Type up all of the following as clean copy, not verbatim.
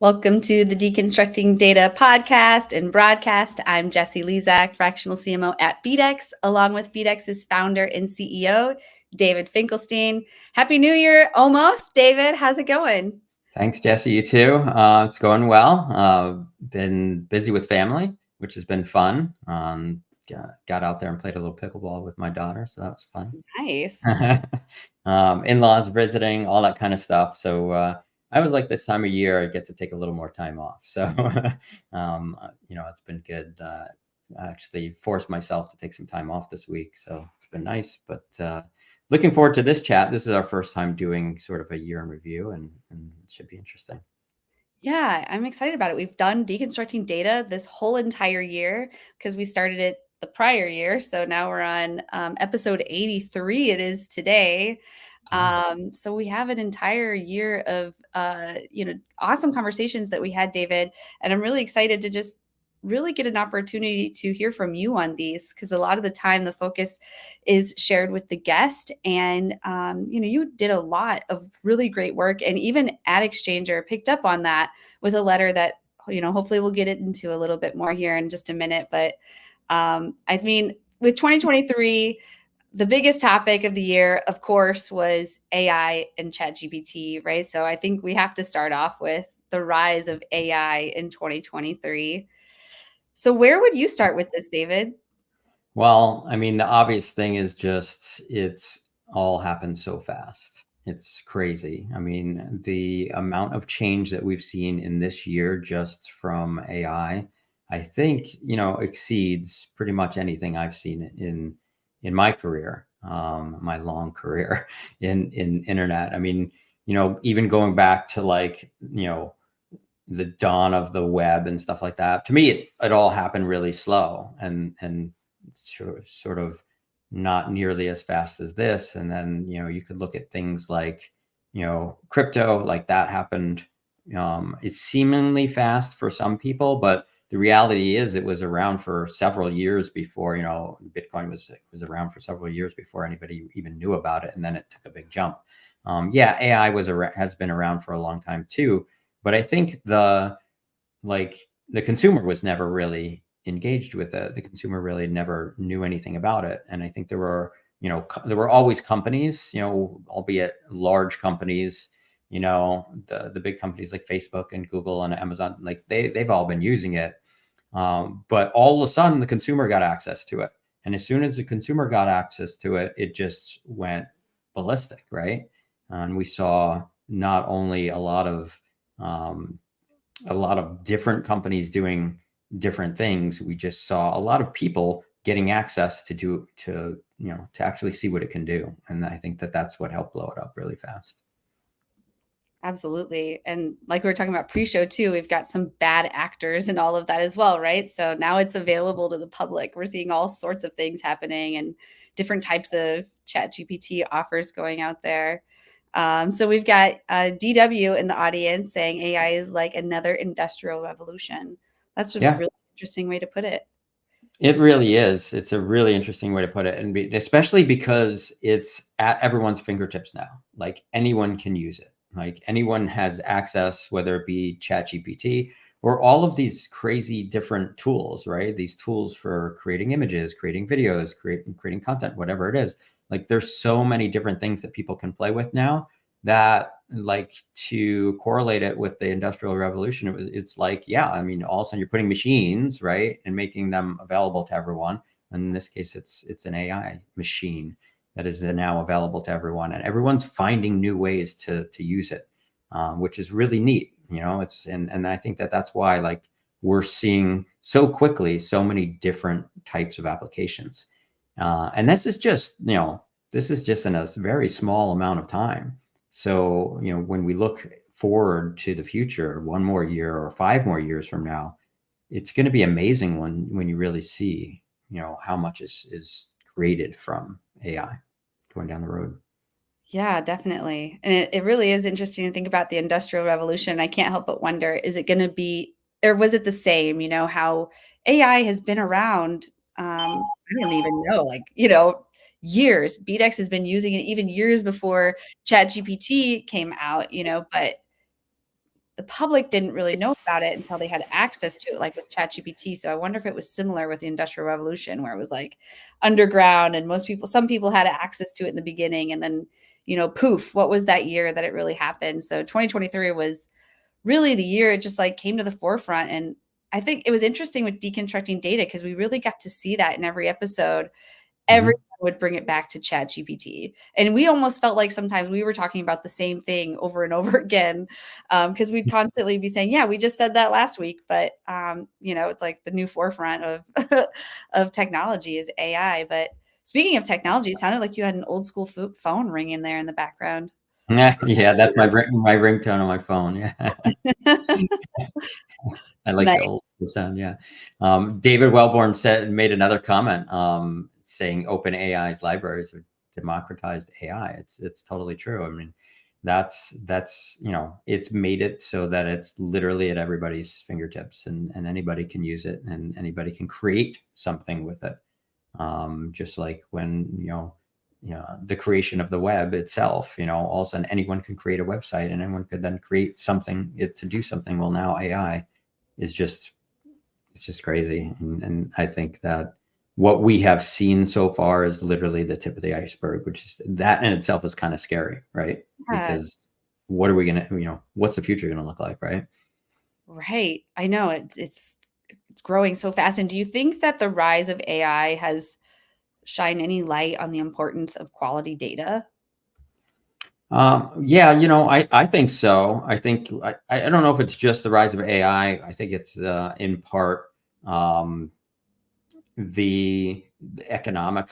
Welcome to the Deconstructing Data podcast and broadcast. I'm Jessie Lezak, fractional CMO at BDEX, along with BDEX's founder and CEO, David Finkelstein. Happy New Year, almost. David, how's it going? Thanks, Jessie. You too. It's going well. Been busy with family, which has been fun. Got out there and played a little pickleball with my daughter, so that was fun. Nice. In-laws visiting, all that kind of stuff. So I was like, this time of year, I get to take a little more time off. So it's been good. I actually forced myself to take some time off this week, so it's been nice. But looking forward to this chat. This is our first time doing sort of a year in review, and it should be interesting. Yeah, I'm excited about it. We've done Deconstructing Data this whole entire year because we started it the prior year. So now we're on episode 83. It is today. So we have an entire year of awesome conversations that we had, David, and I'm really excited to just really get an opportunity to hear from you on these, because a lot of the time the focus is shared with the guest, and you did a lot of really great work, and even AdExchanger picked up on that with a letter that hopefully we'll get it into a little bit more here in just a minute. But I mean, with 2023, the biggest topic of the year, of course, was AI and ChatGPT, right? So I think we have to start off with the rise of AI in 2023. So where would you start with this, David? Well, I mean, the obvious thing is just it's all happened so fast. It's crazy. I mean, the amount of change that we've seen in this year just from AI, I think, exceeds pretty much anything I've seen in my career, my long career in internet. I mean, even going back to the dawn of the web and stuff like that. To me, it all happened really slow and sort of not nearly as fast as this. And then, you could look at things like, crypto, like that happened. It's seemingly fast for some people, but the reality is it was around for several years before, Bitcoin was around for several years before anybody even knew about it. And then it took a big jump. AI has been around for a long time too. But I think the consumer was never really engaged with it. The consumer really never knew anything about it. And I think there were always companies, albeit large companies, the big companies like Facebook and Google and Amazon, like they've all been using it. But all of a sudden the consumer got access to it. And as soon as the consumer got access to it, it just went ballistic, right? And we saw not only a lot of different companies doing different things. We just saw a lot of people getting access to actually see what it can do. And I think that's what helped blow it up really fast. Absolutely. And like we were talking about pre-show too, we've got some bad actors and all of that as well, right? So now it's available to the public. We're seeing all sorts of things happening and different types of ChatGPT offers going out there. So we've got DW in the audience saying AI is like another industrial revolution. That's a really interesting way to put it. It really is. It's a really interesting way to put it. And especially because it's at everyone's fingertips now. Like anyone can use it. Like anyone has access, whether it be ChatGPT or all of these crazy different tools, right? These tools for creating images, creating videos, creating content, whatever it is. Like there's so many different things that people can play with now that, like, to correlate it with the Industrial Revolution, it's like, yeah, I mean, all of a sudden you're putting machines, right, and making them available to everyone. And in this case, it's an AI machine that is now available to everyone, and everyone's finding new ways to use it, which is really neat. And I think that's why, like, we're seeing so quickly so many different types of applications, and this is just in a very small amount of time. So when we look forward to the future, 1 more year or 5 more years from now, it's going to be amazing when you really see how much is created from AI going down the road. Yeah, definitely. And it really is interesting to think about the Industrial Revolution. I can't help but wonder, is it going to be, or was it the same, how AI has been around? I don't even know, years. BDEX has been using it even years before ChatGPT came out, but the public didn't really know about it until they had access to it, like with ChatGPT. So I wonder if it was similar with the Industrial Revolution, where it was like underground and some people had access to it in the beginning. And then, poof, what was that year that it really happened? So 2023 was really the year it just like came to the forefront. And I think it was interesting with deconstructing data because we really got to see that in every episode. Everyone Mhm. would bring it back to ChatGPT. And we almost felt like sometimes we were talking about the same thing over and over again, because we'd constantly be saying, yeah, we just said that last week. But, it's like the new forefront of, of technology is AI. But speaking of technology, it sounded like you had an old school phone ringing there in the background. Yeah, that's my ringtone on my phone. Yeah. I like the Nice. old school sound. Yeah. David Wellborn made another comment, saying open AI's libraries have democratized AI. It's totally true. I mean, that's it's made it so that it's literally at everybody's fingertips, and anybody can use it, and anybody can create something with it. Just like when the creation of the web itself, all of a sudden anyone can create a website, and anyone could then create something to do something. Well, now AI is just it's just crazy, and I think that what we have seen so far is literally the tip of the iceberg, which is that in itself is kind of scary, right? Yeah, Because what are we gonna, what's the future gonna look like, right? right. I know it's growing so fast. And do you think that the rise of AI has shine any light on the importance of quality data? Yeah, I think so. I don't know if it's just the rise of AI. I think it's in part um, the economic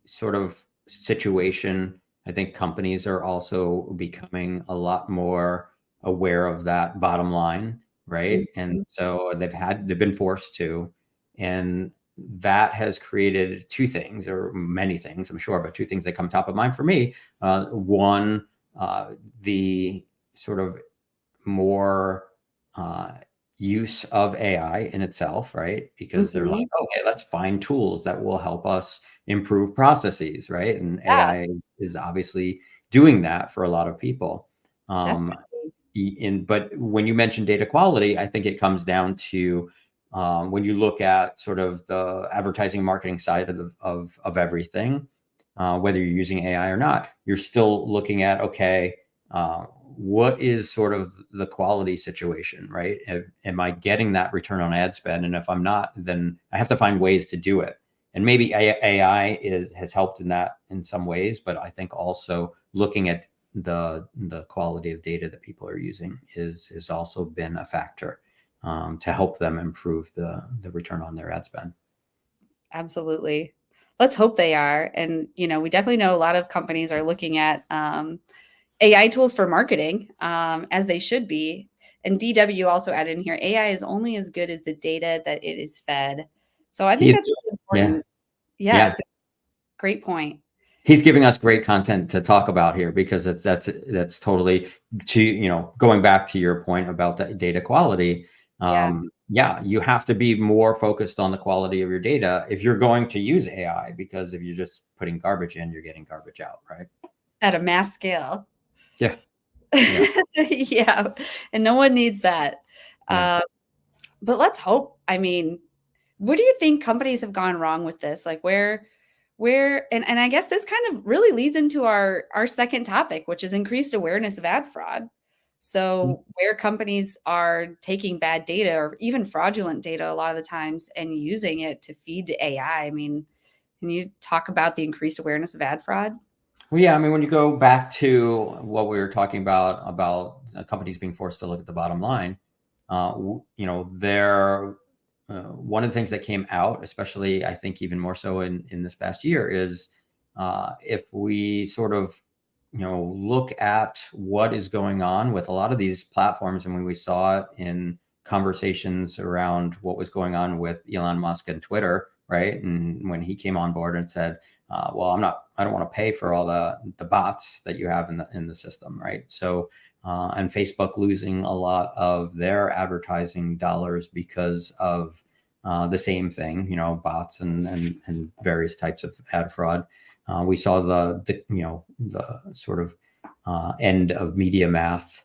sort of situation. I think companies are also becoming a lot more aware of that bottom line, right? And Mhm. so they've been forced to, and that has created two things, or many things, I'm sure, but two things that come top of mind for me. One, the sort of more uh, use of AI in itself, right? Because they're like, Mhm. okay, let's find tools that will help us improve processes, right? And Yeah, AI is obviously doing that for a lot of people. Um, definitely. but when you mention data quality, I think it comes down to when you look at sort of the advertising marketing side of everything, whether you're using AI or not, you're still looking at, okay, what is sort of the quality situation, right? Am I getting that return on ad spend? And if I'm not, then I have to find ways to do it. And maybe AI has helped in that in some ways, but I think also looking at the quality of data that people are using has also been a factor to help them improve the return on their ad spend. Absolutely. Let's hope they are. And, we definitely know a lot of companies are looking at AI tools for marketing, as they should be. And DW also added in here AI is only as good as the data that it is fed. So I think He's that's really Yeah, important. Yeah, yeah. it's a great point. He's giving us great content to talk about here, because that's totally to going back to your point about the data quality. Yeah, Yeah, you have to be more focused on the quality of your data if you're going to use AI, because if you're just putting garbage in, you're getting garbage out, right? at a mass scale. Yeah, yeah, Yeah, and no one needs that. yeah. Uh, but let's hope. I mean, where do you think companies have gone wrong with this? Like and I guess this kind of really leads into our second topic, which is increased awareness of ad fraud. So where companies are taking bad data or even fraudulent data a lot of the times and using it to feed to AI. I mean, can you talk about the increased awareness of ad fraud? Well, yeah, I mean, when you go back to what we were talking about companies being forced to look at the bottom line, there, one of the things that came out, especially I think even more so in this past year, is if we sort of look at what is going on with a lot of these platforms, and when we saw it in conversations around what was going on with Elon Musk and Twitter, right? And when he came on board and said, well, I don't want to pay for all the bots that you have in the system, right? So, and Facebook losing a lot of their advertising dollars because of the same thing, bots and various types of ad fraud. We saw the sort of end of media math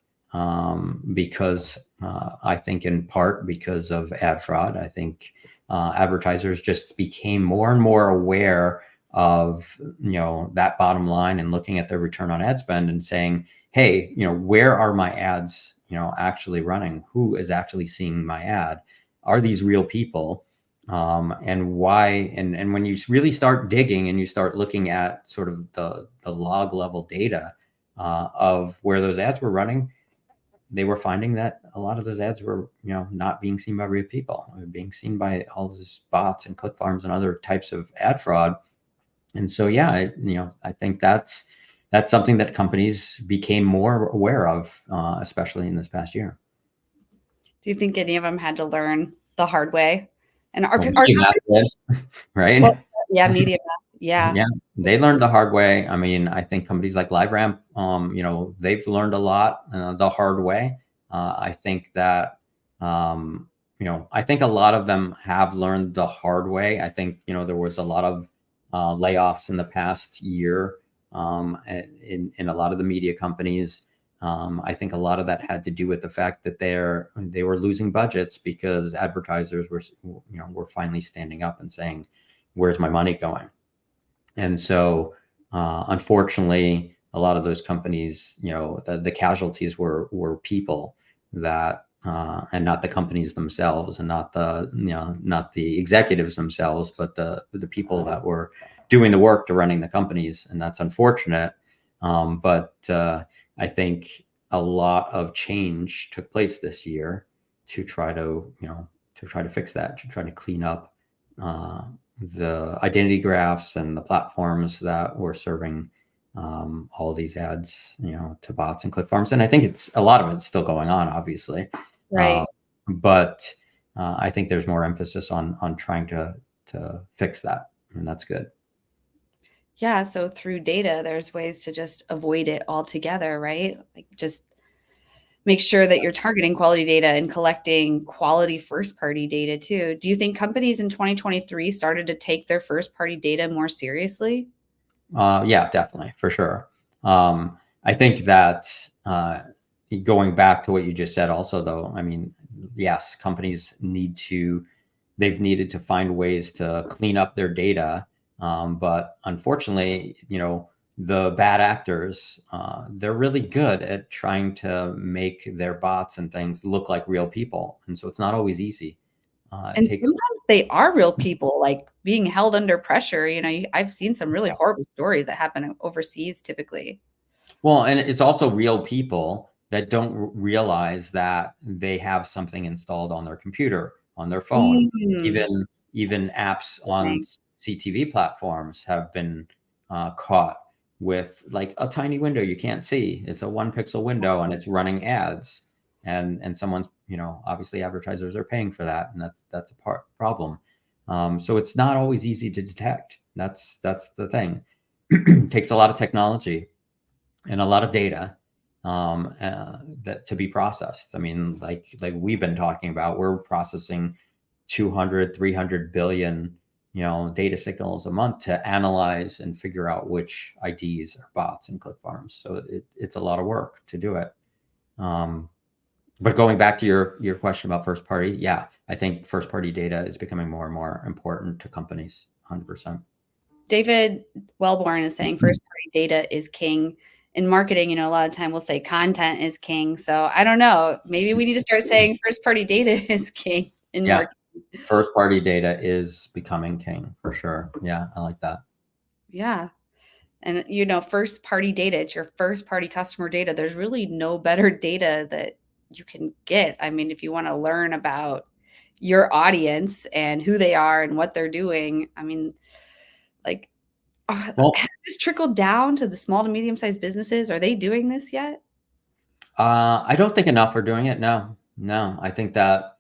because I think in part because of ad fraud. I think advertisers just became more and more aware of that bottom line and looking at their return on ad spend and saying, hey, where are my ads actually running? Who is actually seeing my ad? Are these real people? And why? And when you really start digging and you start looking at sort of the log level data of where those ads were running, they were finding that a lot of those ads were, not being seen by real people. They were being seen by all those bots and click farms and other types of ad fraud. And so, yeah, I think that's something that companies became more aware of, especially in this past year. Do you think any of them had to learn the hard way? And our Well, Media Math company, did, right? well, yeah, media, yeah, Yeah, they learned the hard way. I mean, I think companies like LiveRamp, they've learned a lot the hard way. I think that, I think a lot of them have learned the hard way. I think, there was a lot of layoffs in the past year in a lot of the media companies. I think a lot of that had to do with the fact that they were losing budgets because advertisers were finally standing up and saying, "Where's my money going?" And so, unfortunately, a lot of those companies, the casualties were people that, and not the companies themselves, and not the executives themselves, but the people that were doing the work to running the companies, and that's unfortunate. But I think a lot of change took place this year to try to fix that, to try to clean up the identity graphs and the platforms that were serving all these ads, to bots and click farms. And I think a lot of it's still going on, obviously. right. But I think there's more emphasis on trying to fix that, and that's good. Yeah, so through data, there's ways to just avoid it altogether, right? Like just make sure that you're targeting quality data and collecting quality first party data too. Do you think companies in 2023 started to take their first party data more seriously? Yeah, definitely, for sure. I think that going back to what you just said, also, though, I mean, yes, companies they've needed to find ways to clean up their data, but unfortunately, the bad actors, they're really good at trying to make their bots and things look like real people, and so it's not always easy. It And takes sometimes they are real people, like being held under pressure. I've seen some really horrible stories that happen overseas typically. Well, and it's also real people that don't realize that they have something installed on their computer, on their phone. Mm, Even apps on interesting. CTV platforms have been caught with like a tiny window you can't see. It's a 1 pixel window and it's running ads, and someone's, obviously advertisers are paying for that, and that's a problem. So it's not always easy to detect. That's the thing. It takes a lot of technology and a lot of data that to be processed. I mean, like we've been talking about, we're processing 200, 300 billion, data signals a month to analyze and figure out which IDs are bots and click farms. So it's a lot of work to do it. Um, but going back to your question about first party, yeah, I think first party data is becoming more and more important to companies. 100%. David Wellborn is saying first party data is king. In marketing, a lot of time we'll say content is king. So I don't know. Maybe we need to start saying first party data is king in Yeah, marketing. first party data is becoming king for sure. Yeah, I like that. Yeah. And first party data, it's your first party customer data. There's really no better data that you can get. I mean, if you want to learn about your audience and who they are and what they're doing, I mean, like, Well, has this trickled down to the small to medium sized businesses? Are they doing this yet? I don't think enough are doing it. No, no. I think that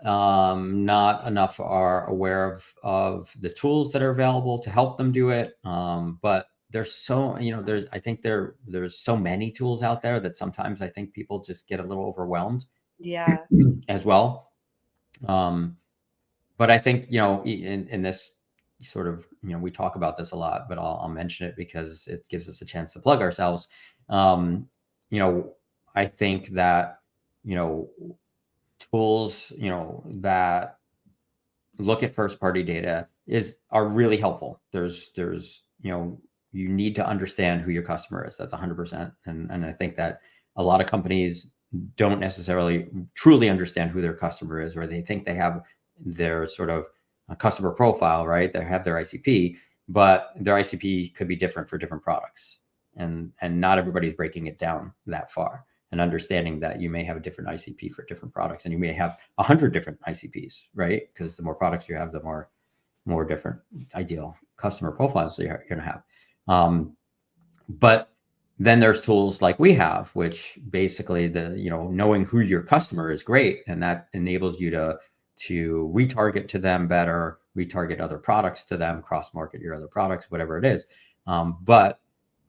not enough are aware of the tools that are available to help them do it. But there's so there's I think there's so many tools out there that sometimes I think people just get a little overwhelmed Yeah. as well. Um, but I think in this sort of we talk about this a lot, but I'll mention it because it gives us a chance to plug ourselves. Um, you know I think that, you know, tools, that look at first party data are really helpful. You need to understand who your customer is. That's 100%. And I think that a lot of companies don't necessarily truly understand who their customer is, or they think they have their sort of customer profile, right? They have their ICP, but their ICP could be different for different products. And not everybody's breaking it down that far and understanding that you may have a different ICP for different products, and you may have 100 different ICPs, right? Because the more products you have, the more different ideal customer profiles you're going to have. But then there's tools like we have, which basically knowing who your customer is great, and that enables you to retarget to them better, retarget other products to them, cross market your other products, whatever it is. But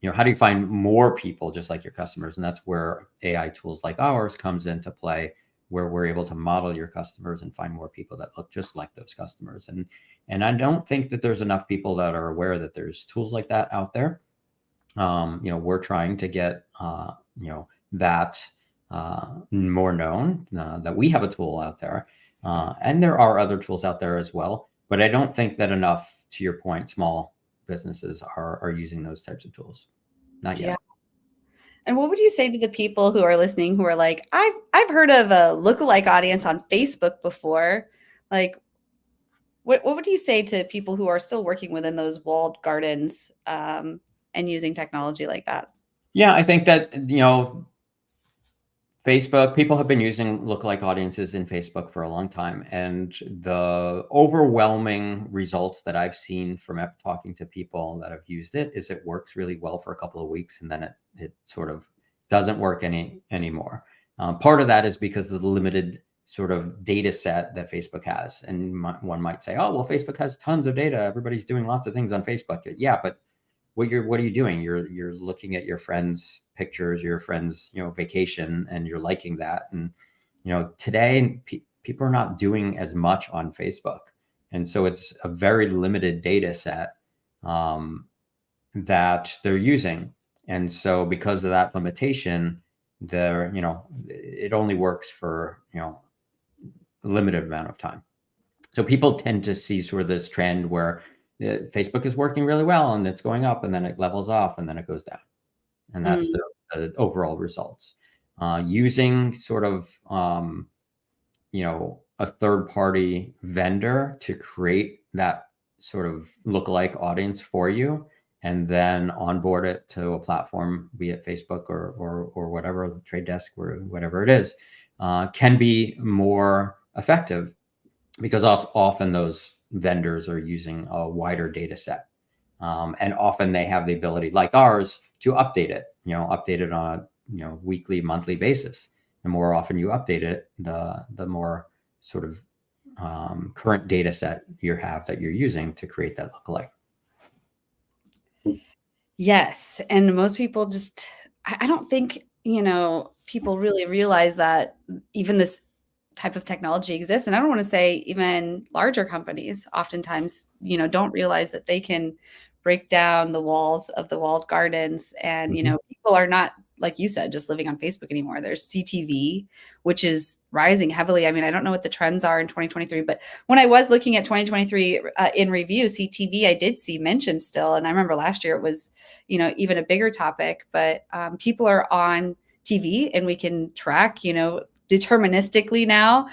how do you find more people just like your customers? And that's where AI tools like ours comes into play, where we're able to model your customers and find more people that look just like those customers. And I don't think that there's enough people that are aware that there's tools like that out there. We're trying to get that more known, that we have a tool out there, and there are other tools out there as well. But I don't think that enough, to your point, small businesses are using those types of tools. Not Yeah. yet. And what would you say to the people who are listening who are like, I've heard of a lookalike audience on Facebook before? Like, what would you say to people who are still working within those walled gardens and using technology like that? Yeah, I think that Facebook, people have been using lookalike audiences in Facebook for a long time. And the overwhelming results that I've seen from talking to people that have used it is it works really well for a couple of weeks, and then it sort of doesn't work anymore. Part of that is because of the limited sort of data set that Facebook has. And one might say, oh, well, Facebook has tons of data. Everybody's doing lots of things on Facebook. Yeah, but what are you doing? You're looking at your friends' pictures, your friends' vacation, and you're liking that. And today people are not doing as much on Facebook, and so it's a very limited data set that they're using. And so because of that limitation, it only works for a limited amount of time. So people tend to see sort of this trend where Facebook is working really well and it's going up, and then it levels off, and then it goes down. And that's Mm. the overall results. Using sort of, a third party vendor to create that sort of lookalike audience for you, and then onboard it to a platform, be it Facebook or whatever, Trade Desk or whatever it is, can be more effective, because often those vendors are using a wider data set. And often they have the ability, like ours, to update it on a weekly, monthly basis. The more often you update it, the more sort of current data set you have that you're using to create that lookalike. Yes, and most people just I don't think, people really realize that even this type of technology exists, and I don't wanna say even larger companies oftentimes, don't realize that they can break down the walls of the walled gardens, and, Mhm. people are not, like you said, just living on Facebook anymore. There's CTV, which is rising heavily. I mean, I don't know what the trends are in 2023, but when I was looking at 2023 in review, CTV, I did see mentioned still, and I remember last year it was, even a bigger topic. But people are on TV, and we can track, deterministically now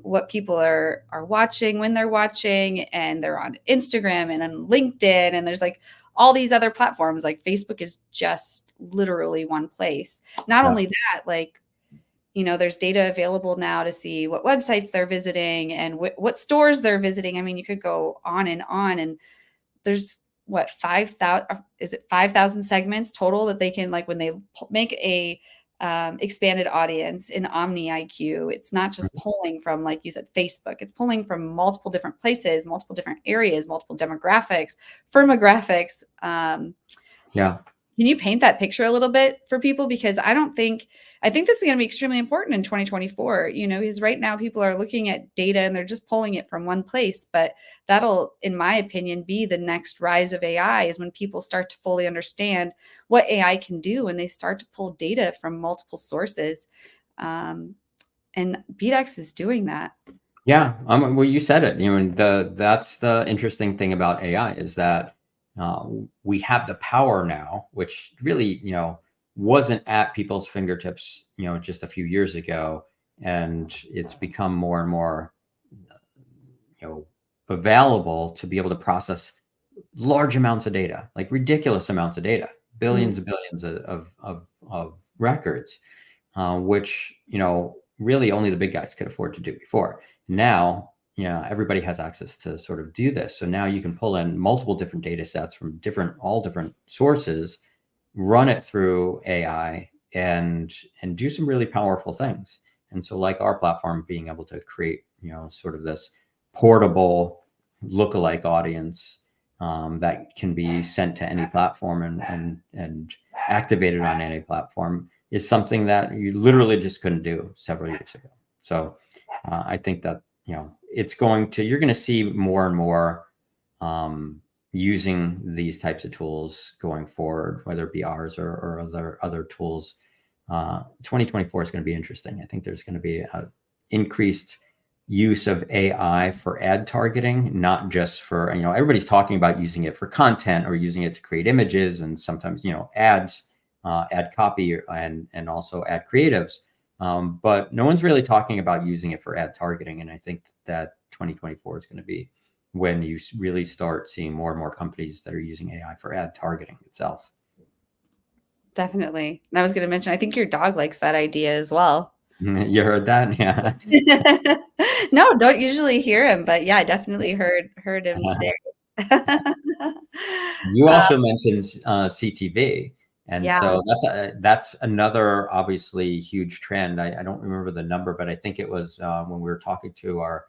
what people are watching, when they're watching, and they're on Instagram and on LinkedIn, and there's like all these other platforms. Like Facebook is just literally one place. Not Yeah. only that, like, there's data available now to see what websites they're visiting and what stores they're visiting. I mean, you could go on, and there's what, 5,000, is it 5,000 segments total that they can, like, when they make a expanded audience in Omni IQ, it's not just Mhm. pulling from, like you said, Facebook. It's pulling from multiple different places, multiple different areas, multiple demographics, firmographics. Yeah. Can you paint that picture a little bit for people? Because I think this is going to be extremely important in 2024, because right now people are looking at data and they're just pulling it from one place. But that'll, in my opinion, be the next rise of AI, is when people start to fully understand what AI can do when they start to pull data from multiple sources. Um, and BDEX is doing that. Yeah, well, you said it. And that's the interesting thing about AI, is that we have the power now, which really, wasn't at people's fingertips, just a few years ago, and it's become more and more, available to be able to process large amounts of data, like ridiculous amounts of data, Mm. billions and billions of records, which, really only the big guys could afford to do before. Now, everybody has access to sort of do this. So now you can pull in multiple different data sets from all different sources, run it through AI, and do some really powerful things. And so, like our platform, being able to create, sort of this portable lookalike audience, that can be sent to any platform and activated on any platform, is something that you literally just couldn't do several years ago. So I think that, you're going to see more and more using these types of tools going forward, whether it be ours or other tools. 2024 is going to be interesting. I think there's going to be an increased use of AI for ad targeting, not just for, everybody's talking about using it for content or using it to create images and sometimes, ads, ad copy, and also ad creatives. But no one's really talking about using it for ad targeting. And I think that 2024 is going to be when you really start seeing more and more companies that are using AI for ad targeting itself. Definitely. And I was going to mention, I think your dog likes that idea as well. You heard that? Yeah. No, don't usually hear him, but yeah, I definitely heard him today. You also mentioned CTV, and Yeah. so that's another obviously huge trend. I don't remember the number, but I think it was when we were talking to our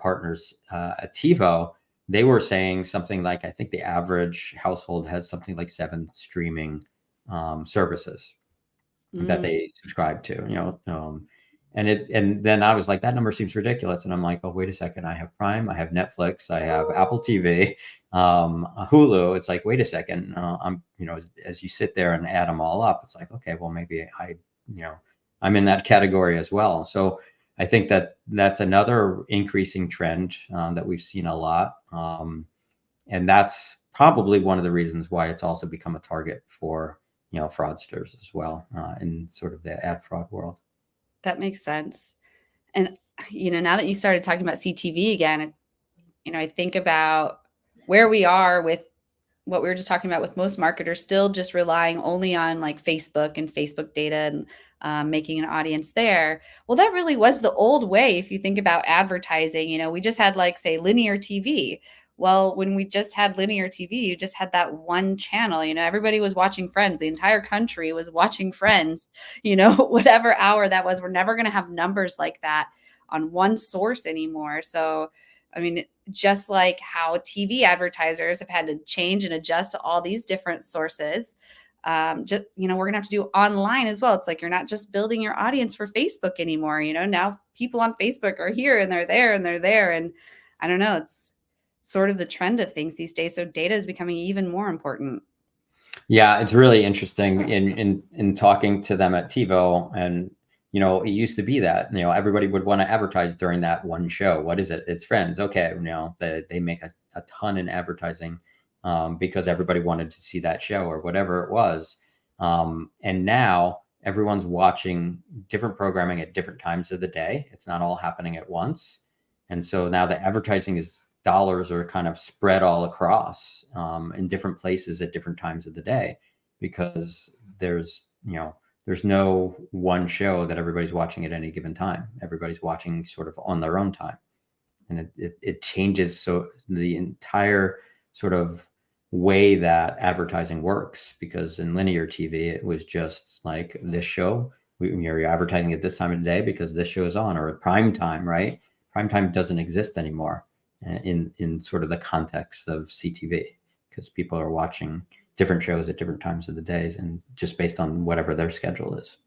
partners at TiVo, they were saying something like, I think the average household has something like 7 streaming services that Mm. they subscribe to, and then I was like, that number seems ridiculous. And I'm like, oh, wait a second. I have Prime, I have Netflix, I have Apple TV, Hulu. It's like, wait a second. As you sit there and add them all up, it's like, okay, well, maybe I'm in that category as well. So I think that that's another increasing trend that we've seen a lot. And that's probably one of the reasons why it's also become a target for, fraudsters as well, in sort of the ad fraud world. That makes sense. And, now that you started talking about CTV again, I think about where we are with what we were just talking about, with most marketers still just relying only on like Facebook and Facebook data and making an audience there. Well, that really was the old way. If you think about advertising, we just had, like, say, linear TV. Well, when we just had linear TV, you just had that one channel. Everybody was watching Friends. The entire country was watching Friends, whatever hour that was. We're never going to have numbers like that on one source anymore. So, I mean, just like how TV advertisers have had to change and adjust to all these different sources, we're gonna have to do online as well. It's like you're not just building your audience for Facebook anymore. Now people on Facebook are here and they're there and they're there, and I don't know. It's sort of the trend of things these days. So data is becoming even more important. Yeah, it's really interesting in talking to them at TiVo, and it used to be that everybody would want to advertise during that one show. What is it? It's Friends. Okay, they make a ton in advertising because everybody wanted to see that show or whatever it was. And now everyone's watching different programming at different times of the day. It's not all happening at once, and so now the advertising dollars are kind of spread all across in different places at different times of the day, because there's no one show that everybody's watching at any given time. Everybody's watching sort of on their own time, and it changes so the entire sort of way that advertising works. Because in linear TV, it was just like, this show, you're advertising at this time of the day because this show is on, or at prime time, right? Prime time doesn't exist anymore in sort of the context of CTV, because people are watching different shows at different times of the days, and just based on whatever their schedule is.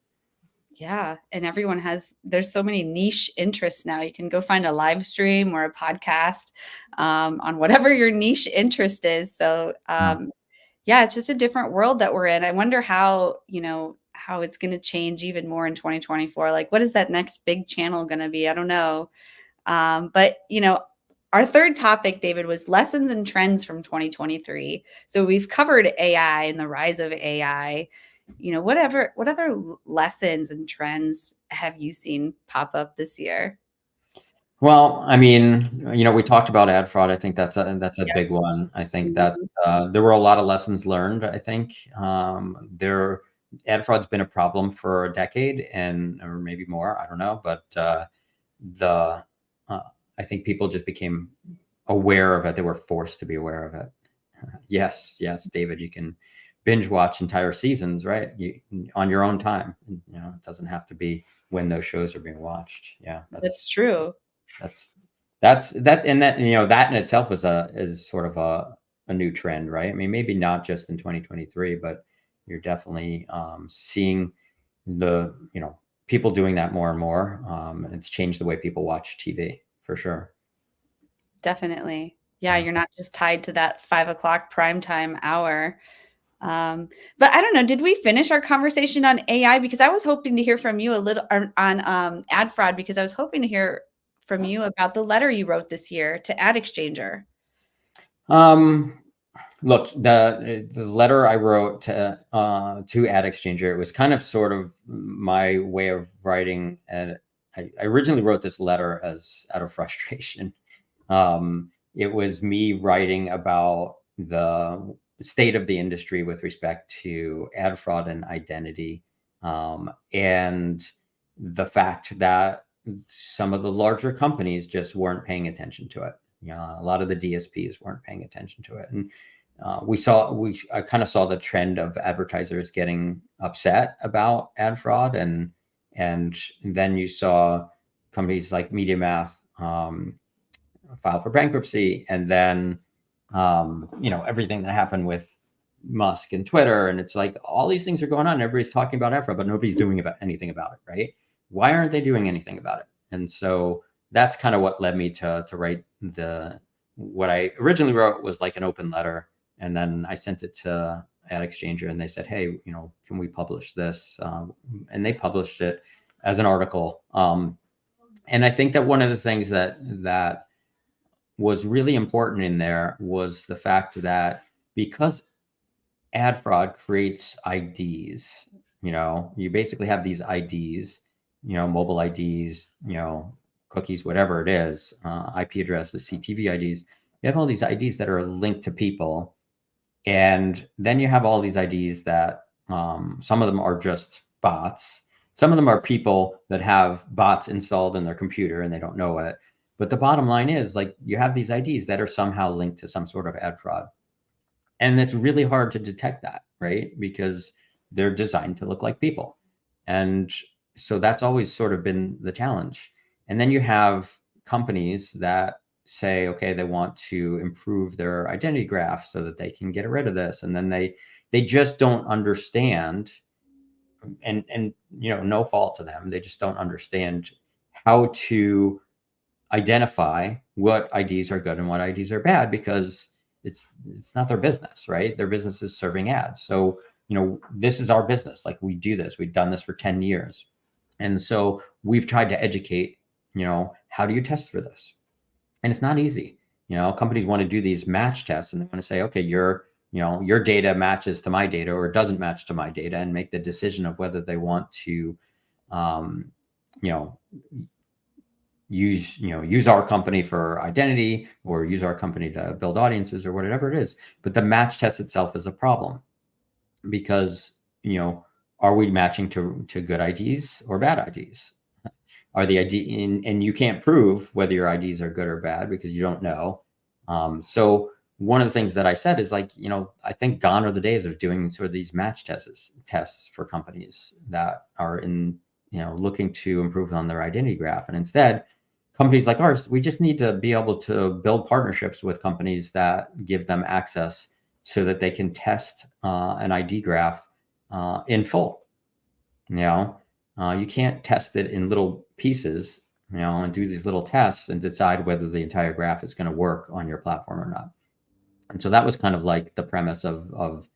Yeah, and everyone there's so many niche interests now. You can go find a live stream or a podcast on whatever your niche interest is. So Yeah. yeah, it's just a different world that we're in. I wonder how, how it's going to change even more in 2024. Like, what is that next big channel going to be? I don't know. But our third topic, David, was lessons and trends from 2023. So we've covered AI and the rise of AI. What other lessons and trends have you seen pop up this year? Well, I mean, we talked about ad fraud. I think that's a Yep. big one. I think that Mhm. there were a lot of lessons learned. I think there ad fraud's been a problem for a decade and or maybe more. I don't know, but the uh, I think people just became aware of it. They were forced to be aware of it. Yes, yes, David, you can binge watch entire seasons, right? On your own time. It doesn't have to be when those shows are being watched. Yeah, That's true. that's that's that and that that in itself is sort of a new trend, right? I mean, maybe not just in 2023, but you're definitely seeing the people doing that more and more. It's changed the way people watch TV for sure. Definitely. Yeah, Yeah. you're not just tied to that 5 o'clock primetime hour. Um, but I don't know, did we finish our conversation on AI? Because I was hoping to hear from you a little on ad fraud, because I was hoping to hear from you about the letter you wrote this year to Ad Exchanger. Um, Look, the letter I wrote to Ad Exchanger, it was kind of sort of my way of writing, and I originally wrote this letter as out of frustration. It was me writing about the state of the industry with respect to ad fraud and identity, and the fact that some of the larger companies just weren't paying attention to it. A lot of the DSPs weren't paying attention to it, and I kind of saw the trend of advertisers getting upset about ad fraud, and then you saw companies like MediaMath file for bankruptcy, and then everything that happened with Musk and Twitter, and it's like all these things are going on. Everybody's talking about ad fraud, but nobody's doing anything about it, right? Why aren't they doing anything about it? And so that's kind of what led me to write what I originally wrote was like an open letter, and then I sent it to Ad Exchanger, and they said, "Hey, can we publish this?" And they published it as an article. And I think that one of the things that was really important in there was the fact that because ad fraud creates IDs, you basically have these IDs, mobile IDs, cookies, whatever it is, IP addresses, CTV IDs. You have all these IDs that are linked to people. And then you have all these IDs that some of them are just bots. Some of them are people that have bots installed in their computer and they don't know it. But the bottom line is, like, you have these IDs that are somehow linked to some sort of ad fraud. And it's really hard to detect that, right? Because they're designed to look like people. And so that's always sort of been the challenge. And then you have companies that say, okay, they want to improve their identity graph so that they can get rid of this. And then they just don't understand, and no fault to them. They just don't understand how to identify what IDs are good and what IDs are bad, because it's not their business, right? Their business is serving ads. So, this is our business. Like, we do this. We've done this for 10 years. And so we've tried to educate, how do you test for this? And it's not easy. Companies want to do these match tests, and they want to say, okay, your data matches to my data or doesn't match to my data, and make the decision of whether they want to, um, you know, use our company for identity or use our company to build audiences or whatever it is. But the match test itself is a problem, because are we matching to good IDs or bad IDs? Are the ID and you can't prove whether your IDs are good or bad because you don't know. So one of the things that I said is, like, I think gone are the days of doing sort of these match tests for companies that are looking to improve on their identity graph. And instead, companies like ours, we just need to be able to build partnerships with companies that give them access so that they can test an ID graph in full. You can't test it in little pieces, and do these little tests and decide whether the entire graph is going to work on your platform or not. And so that was kind of like the premise of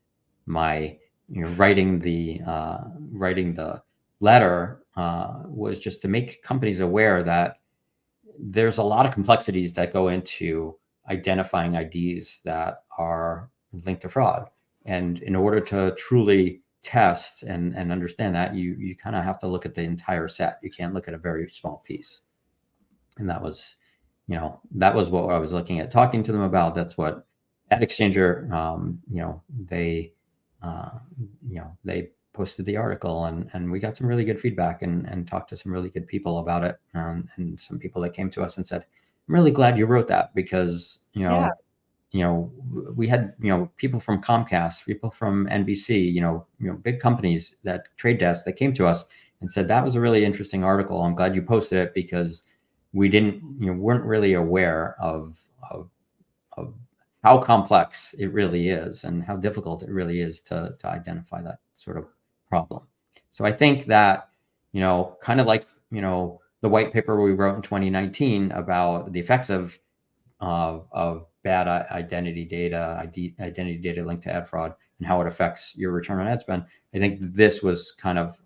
my writing the letter, was just to make companies aware that there's a lot of complexities that go into identifying IDs that are linked to fraud. And in order to truly test and understand that, you kind of have to look at the entire set. You can't look at a very small piece. And that was what I was looking at, talking to them about. That's what AdExchanger, they posted the article, and we got some really good feedback, and talked to some really good people about it. And some people that came to us and said, I'm really glad you wrote that, because, Yeah. we had, people from Comcast, people from NBC, big companies, that trade desk, that came to us and said, that was a really interesting article. I'm glad you posted it, because we weren't really aware of how complex it really is, and how difficult it really is to identify that sort of problem. So I think that, kind of like, the white paper we wrote in 2019 about the effects of bad identity data linked to ad fraud, and how it affects your return on ad spend. I think this was kind of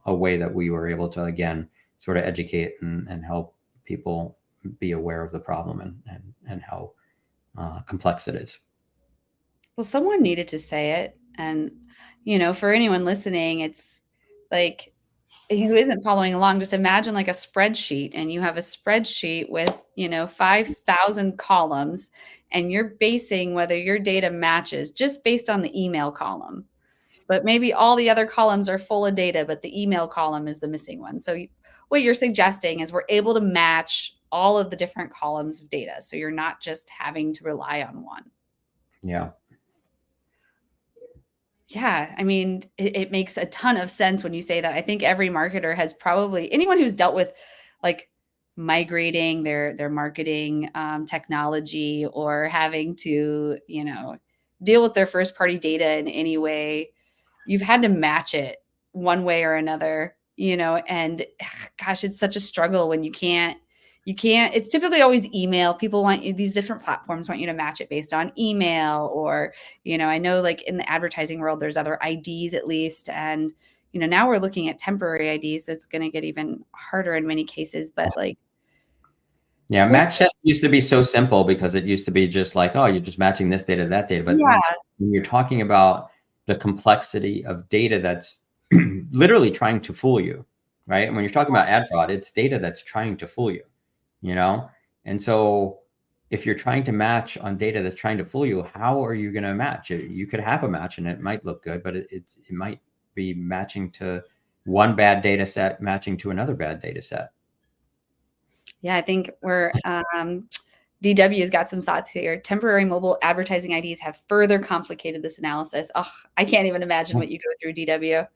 a way that we were able to, again, sort of educate and help people be aware of the problem, and how complex it is. Well, someone needed to say it. And, for anyone listening, it's like, who isn't following along, just imagine like a spreadsheet, and you have a spreadsheet with, 5,000 columns, and you're basing whether your data matches just based on the email column. But maybe all the other columns are full of data, but the email column is the missing one. So what you're suggesting is we're able to match all of the different columns of data. So you're not just having to rely on one. Yeah. Yeah, I mean, it makes a ton of sense when you say that. I think every marketer has probably, anyone who's dealt with like migrating their marketing technology, or having to, deal with their first party data in any way, you've had to match it one way or another, and gosh, it's such a struggle when you can't. It's typically always email. People want you, these different platforms want you to match it based on email, or, I know like in the advertising world, there's other IDs at least. And, now we're looking at temporary IDs. So it's going to get even harder in many cases, but like, Yeah, what, match test used to be so simple, because it used to be just like, oh, you're just matching this data to that data. But yeah, when you're talking about the complexity of data that's literally trying to fool you, right? And when you're talking about ad fraud, it's data that's trying to fool you, you know? And so if you're trying to match on data that's trying to fool you, how are you going to match it? You could have a match and it might look good, but it might be matching to one bad data set, matching to another bad data set. yeah, I think we're, DW's got some thoughts here. Temporary mobile advertising IDs have further complicated this analysis. Oh, I can't even imagine what you go through, DW.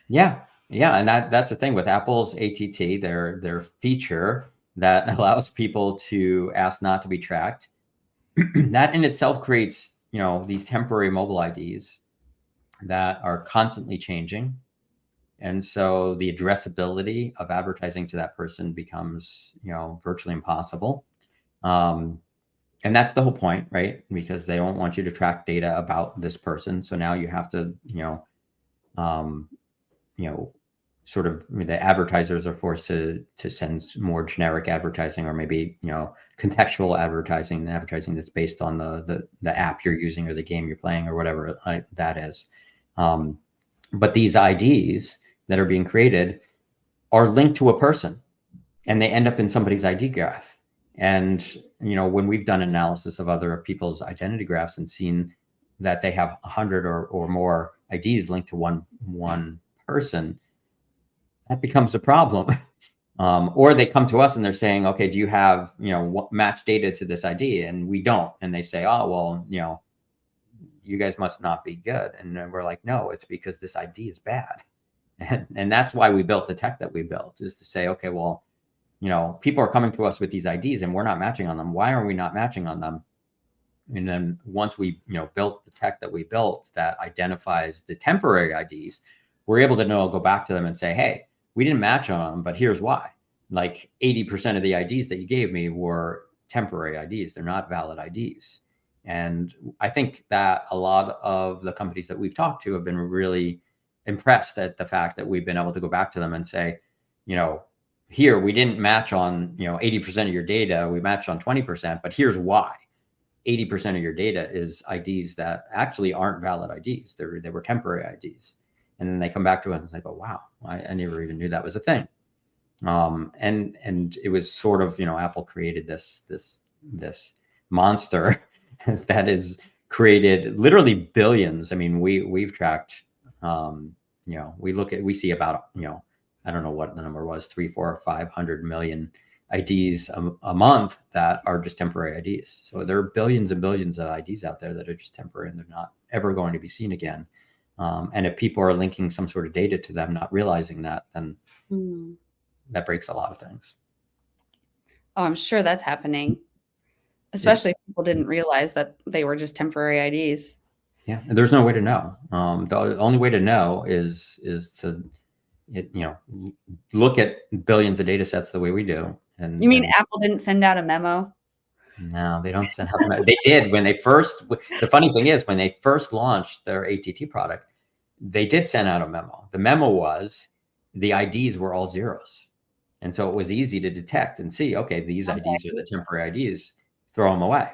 Yeah. Yeah. And that's the thing with Apple's ATT, their feature that allows people to ask not to be tracked. That in itself creates, these temporary mobile IDs that are constantly changing. And so the addressability of advertising to that person becomes, virtually impossible. And that's the whole point, right? Because they don't want you to track data about this person. So now you have to, um, sort of, I mean, the advertisers are forced to send more generic advertising, or maybe, contextual advertising that's based on the app you're using, or the game you're playing, or whatever that is. But these IDs that are being created are linked to a person, and they end up in somebody's ID graph. And, when we've done analysis of other people's identity graphs and seen that they have 100 or more IDs linked to one person, that becomes a problem. Or they come to us and they're saying, okay, do you have, match data to this ID? And we don't. And they say, oh, well, you guys must not be good. And then we're like, no, it's because this ID is bad. And that's why we built the tech that we built, is to say, okay, well, people are coming to us with these IDs and we're not matching on them. Why are we not matching on them? And then once we, built the tech that we built that identifies the temporary IDs, we're able to go back to them and say, hey, we didn't match on them, but here's why. Like 80% of the IDs that you gave me were temporary IDs. They're not valid IDs. And I think that a lot of the companies that we've talked to have been really impressed at the fact that we've been able to go back to them and say, here we didn't match on 80% of your data, we matched on 20%, but here's why. 80% of your data is IDs that actually aren't valid IDs. They were temporary IDs. And then they come back to us and say, oh, wow, I never even knew that was a thing. And it was sort of, Apple created this monster that is created literally billions. I mean, we've tracked, we see about, I don't know what the number was, 300, 400, 500 million IDs a month that are just temporary IDs. So there are billions and billions of IDs out there that are just temporary and they're not ever going to be seen again. And if people are linking some sort of data to them, not realizing that, then that breaks a lot of things. Oh, I'm sure that's happening. Especially if people didn't realize that they were just temporary IDs. Yeah, and there's no way to know. The only way to know is to look at billions of data sets the way we do. And you mean Apple didn't send out a memo? No, they don't send out the memo. They did when they first. The funny thing is, when they first launched their ATT product, they did send out a memo. The memo was the IDs were all zeros, and so it was easy to detect and see. Okay, these IDs are the temporary IDs. Throw them away.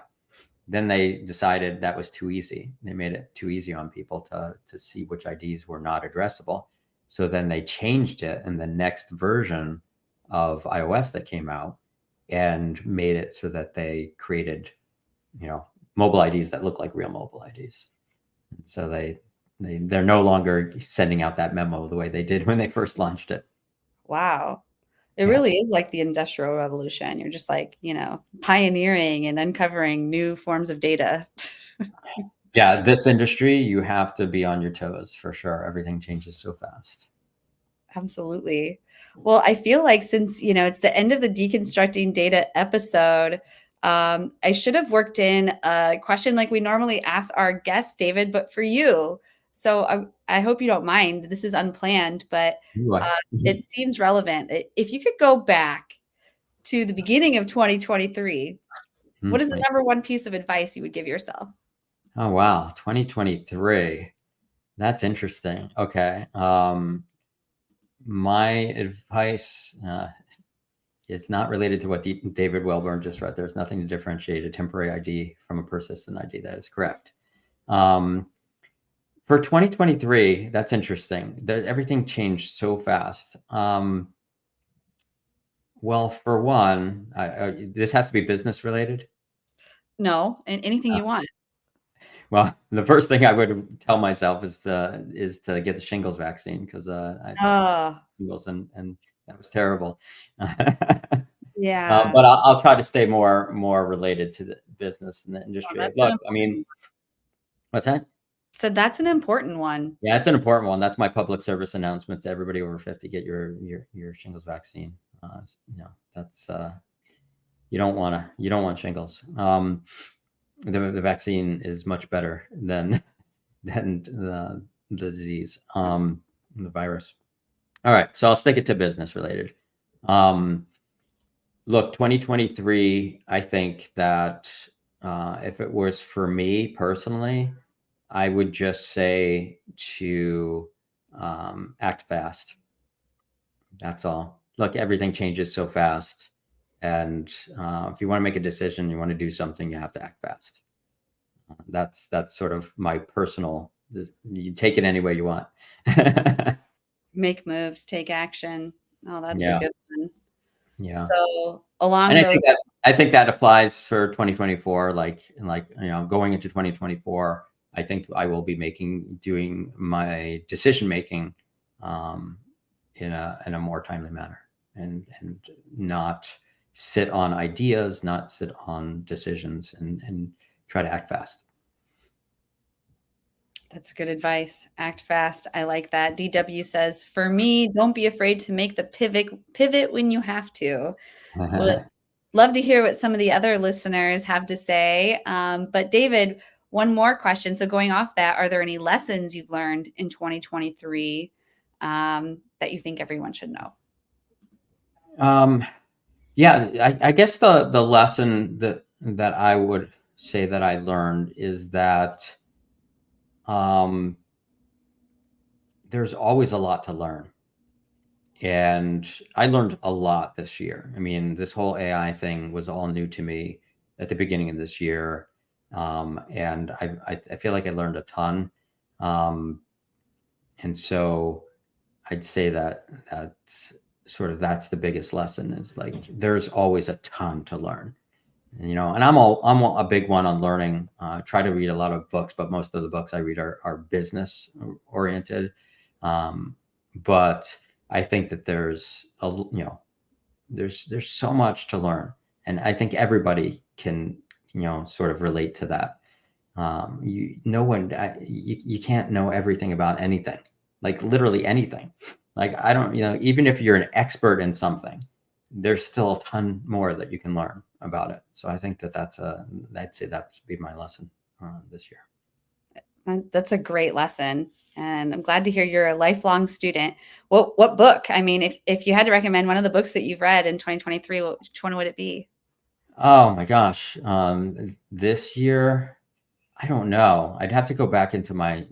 Then they decided that was too easy. They made it too easy on people to see which IDs were not addressable. So then they changed it in the next version of iOS that came out and made it so that they created, mobile IDs that look like real mobile IDs. And so they're no longer sending out that memo the way they did when they first launched it. Wow. It really is like the Industrial Revolution. You're just like, pioneering and uncovering new forms of data. Yeah, this industry, you have to be on your toes for sure. Everything changes so fast. Absolutely. Well, I feel like since, it's the end of the Deconstructing Data episode, I should have worked in a question like we normally ask our guests, David, but for you. So I hope you don't mind. This is unplanned, but it seems relevant. If you could go back to the beginning of 2023, what is the number one piece of advice you would give yourself? Oh, wow. 2023. That's interesting. Okay. My advice is not related to what David Welburn just read. There's nothing to differentiate a temporary ID from a persistent ID. That is correct. For 2023, that's interesting. Everything changed so fast. Well, for one, this has to be business related. No, and anything you want. Well, the first thing I would tell myself is to get the shingles vaccine because I shingles and that was terrible. Yeah. But I'll try to stay more related to the business and the industry. Look, I mean, what's that? So that's an important one. Yeah, it's an important one. That's my public service announcement to everybody over 50. Get your shingles vaccine. That's you don't want shingles. The vaccine is much better than the disease, the virus. All right, so I'll stick it to business related. Look, 2023, I think that if it was for me personally, I would just say to act fast. That's all. Look, everything changes so fast. And if you want to make a decision, you want to do something, you have to act fast. That's sort of my personal, you take it any way you want. Make moves, take action. Oh, that's Yeah. a good one. Yeah. So along And those, I think that applies for 2024, going into 2024, I think I will be doing my decision making in a more timely manner and not sit on ideas, not sit on decisions and try to act fast. that's good advice. Act fast. I like that. DW says, for me, don't be afraid to make the pivot when you have to. Well, love to hear what some of the other listeners have to say. But David, one more question. So going off that, are there any lessons you've learned in 2023 that you think everyone should know? Um, yeah, I guess the lesson that I would say that I learned is that um, there's always a lot to learn. And I learned a lot this year. I mean, this whole AI thing was all new to me at the beginning of this year. And I feel like I learned a ton. Um, and so I'd say that that's the biggest lesson is like there's always a ton to learn. And I'm a big one on learning. Try to read a lot of books, but most of the books I read are business oriented. But I think that there's so much to learn, and I think everybody can sort of relate to that. You can't know everything about anything, like literally anything. Like I don't, even if you're an expert in something, there's still a ton more that you can learn about it. So I think I'd say that would be my lesson this year. That's a great lesson. And I'm glad to hear you're a lifelong student. What book? I mean, if you had to recommend one of the books that you've read in 2023, which one would it be? Oh my gosh. This year, I don't know. I'd have to go back into my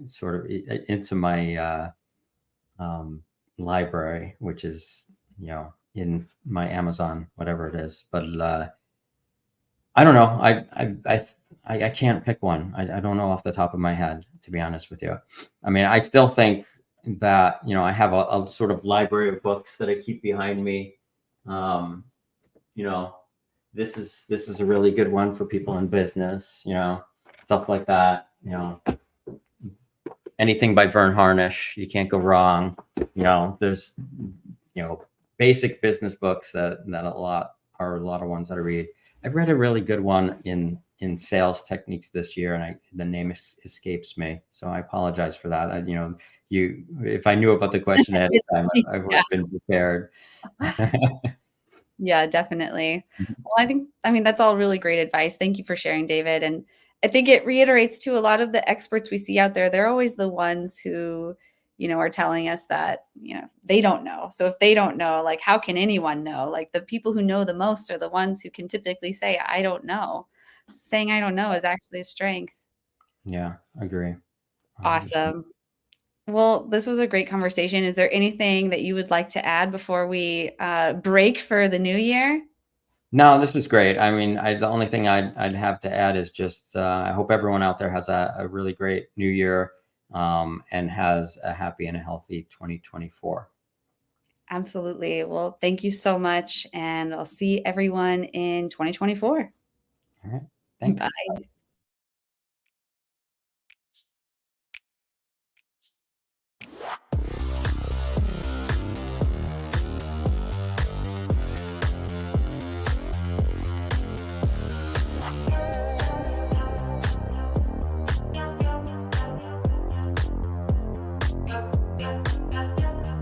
library, which is, in my Amazon, whatever it is. But I don't know. I can't pick one. I don't know off the top of my head, to be honest with you. I mean, I still think that, I have a sort of library of books that I keep behind me. Um, you know, this is a really good one for people in business, stuff like that. Anything by Vern Harnish, you can't go wrong. There's basic business books that a lot of ones that I read. I've read a really good one in sales techniques this year, and the name escapes me, so I apologize for that. If I knew about the question ahead of time, I would Yeah. have been prepared. Yeah, definitely. Well, I mean, that's all really great advice. Thank you for sharing, David. And I think it reiterates to a lot of the experts we see out there, they're always the ones who, are telling us that, they don't know. So if they don't know, like, how can anyone know? Like, the people who know the most are the ones who can typically say, I don't know. Saying I don't know is actually a strength. Yeah, agree. 100%. Awesome. Well, this was a great conversation. Is there anything that you would like to add before we break for the new year? No, this is great. I mean, the only thing I'd have to add is just I hope everyone out there has a really great new year, and has a happy and a healthy 2024. Absolutely. Well, thank you so much. And I'll see everyone in 2024. All right. Thanks. Bye.